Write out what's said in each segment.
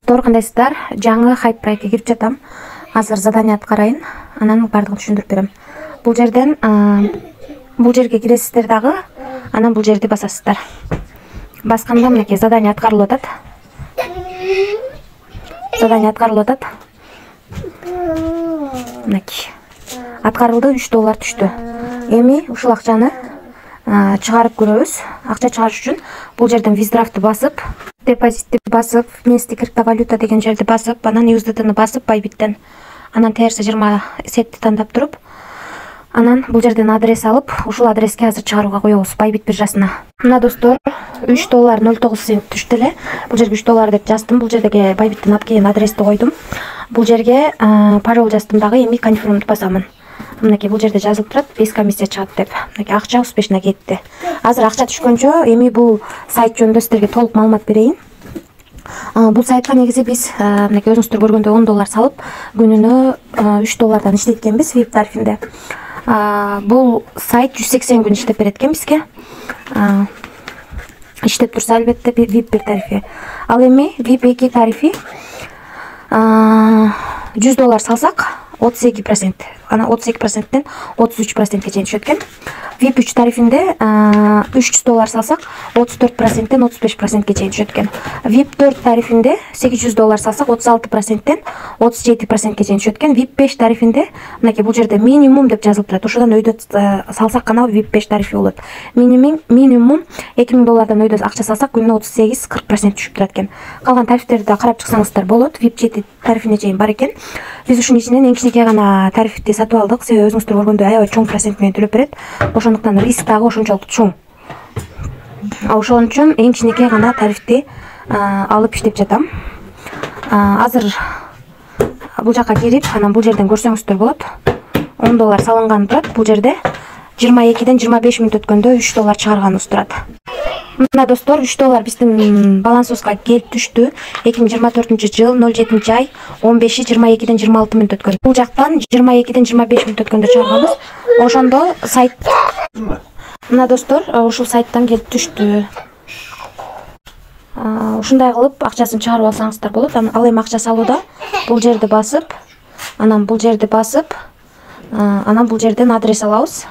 Кандайсыздар, жаңы хайп проектке кирип жатам. Азыр задание аткарайын, анан бардыгын түшүндүрүп берем. Бул жерден бул жерге киресиздер дагы, анан бул жерди басасыздар. Басканда мынакей задание аткарылып атат. Задание аткарылып атат. Мынакей. Аткарылды, $3 түштү. Эми ушул акчаны чыгарып көрөбүз. Акча чыгарыш үчүн бул жерден виздрафты басып, депозитти басып, вместе криптовалюта деген жерди басып, анан USDT-ны басып Bybit'тен, анан TRC20 сетти тандап туруп, анан бул жерден адрес алып, ушул адреске азыр чыгарууга коебуз Bybit биржасына. Мына достор, $3.09 түштү эле. Бул жерге $3 деп жаздым. Бул жердеги Bybit'тен алып келген адрести койдум. Бул жерге пароль жаздым дагы, эми конфирмду басамын. Мынакей бул жерде жазылып турат, без комиссия чыгат деп. Мынакей акча успешно кетти. Азыр акча түшкөнчө эми бул сайт жөнүндө сиздерге толук маалымат берейин. Бул сайтка негизи биз мынакей өзүңүздөр көргөндөй $10 салып, күнүнө $3 иштеткенбиз VIP тарифинде. Бул сайт 180 күн иштеп берет экен бизге. Иштеп турса албетте VIP 1 тарифи. Ал эми VIP 2 тарифи $100 салсак 32%. Ана 32%тен 33%ке чейин түшөт экен. VIP 3 тарифинде $300 салсак 34%тен 35%ке чейин түшөт экен. VIP 4 тарифинде $800 салсак 36%тен 37%ке чейин түшөт экен. VIP 5 тарифинде мынакей бул жерде минимум деп жазылып турат. Ошодон өйдө салсак гана VIP 5 тарифи болот. Минимум $2000 өйдө акча салсак күнүнө 38-40% түшүп турат экен. Калган тарифтерди да карап чыксаңыздар болот. VIP 7 тарифине чейин бар экен. Биз ушунун ичинен эң кичинекей гана тарифти сатып алдык. Себеби өзүңүздөр көргөндөй аябай чоң процент менен төлөп берет. Ошондуктан риск дагы ошончолук чоң. Ошон үчүн эң кичинекей гана тарифти алып иштеп жатам. Азыр бул жакка кирип, анан бул жерден көрсөңүздөр болот. $10 салынган турат. Бул жерде 22ден 25 мүнөт өткөндө $3 чыгарганыбыз турат. Мына достор, $3 биздин балансыбызга келип түштү. 2024-жыл 07-ай 15-22ден 26 мүнөт өткөн. Бул жактан 22ден 25 мүнөт өткөндө чыгарганбыз. Ошондо сайт мына достор, ушул сайттан келип түштү. Ушундай кылып акчасын чыгарып алсаңыздар болот. Ал эми акча салууда бул жерди басып, анан бул жерди басып, анан бул жерден адрес алабыз.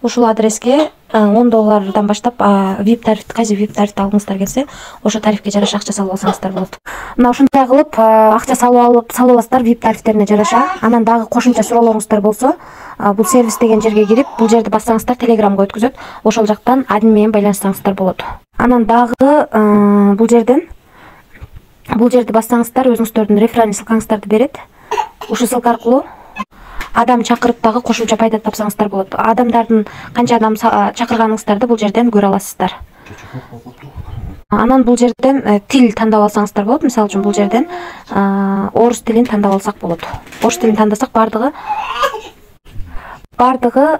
Ушул адреске $10 баштап VIP тарифти, кайсы VIP тарифти алгыңыздар келсе, ошо тарифке жараша акча салып алсаңыздар болот. Мына ушундай кылып акча салып аласыздар VIP тарифтерине жараша. Анан дагы кошумча суроолоруңуздар болсо, бул сервис деген жерге кирип, бул жерди бассаңыздар Telegramга өткөзөт. Ошол жактан админ менен байланыштырсаңыздар болот. Анан дагы бул жерди бассаңыздар өзүңүздөрдүн реферальный ссылкаңыздарды берет. Ушул ссылка аркылуу адам чакырып дагы кошумча пайда тапсаңыздар болот. Адамдардын канча адам чакырганыңыздарды бул жерден көрө аласыздар. Анан бул жерден тил тандап алсаңыздар болот. Мисалы үчүн бул жерден орус тилин тандап алсак болот. Орус тилин тандасак бардыгы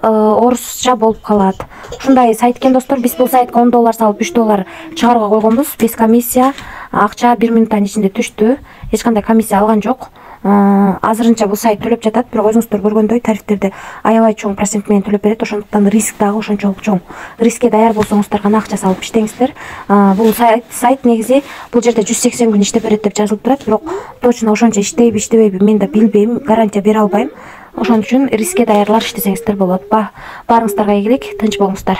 орусча болуп калат. Ушундай сайт экен достор. Биз бул сайтка $10 салып $3 чыгарууга койгонбуз. Без комиссия, акча 1 мүнөттүн ичинде түштү. Эч кандай комиссия алган жок. Азырынча бул сайт төлөп жатат, бирок өзүңүздөр көргөндөй тарифтерди аябай чоң процент менен төлөп берет. Ошондуктан риск дагы ошончолук чоң. Рискке даяр болсоңуздар гана акча салып иштеңиздер. Бул сайт негизи бул жерде 180 күн иштеп берет деп жазылып турат, бирок точно ошончо иштейби, иштебейби мен да билбейм, гарантия бере албайм. Ошон үчүн рискке даярлар иштесеңиздер болот. Баарыңыздарга ийгилик, тынч болуңуздар.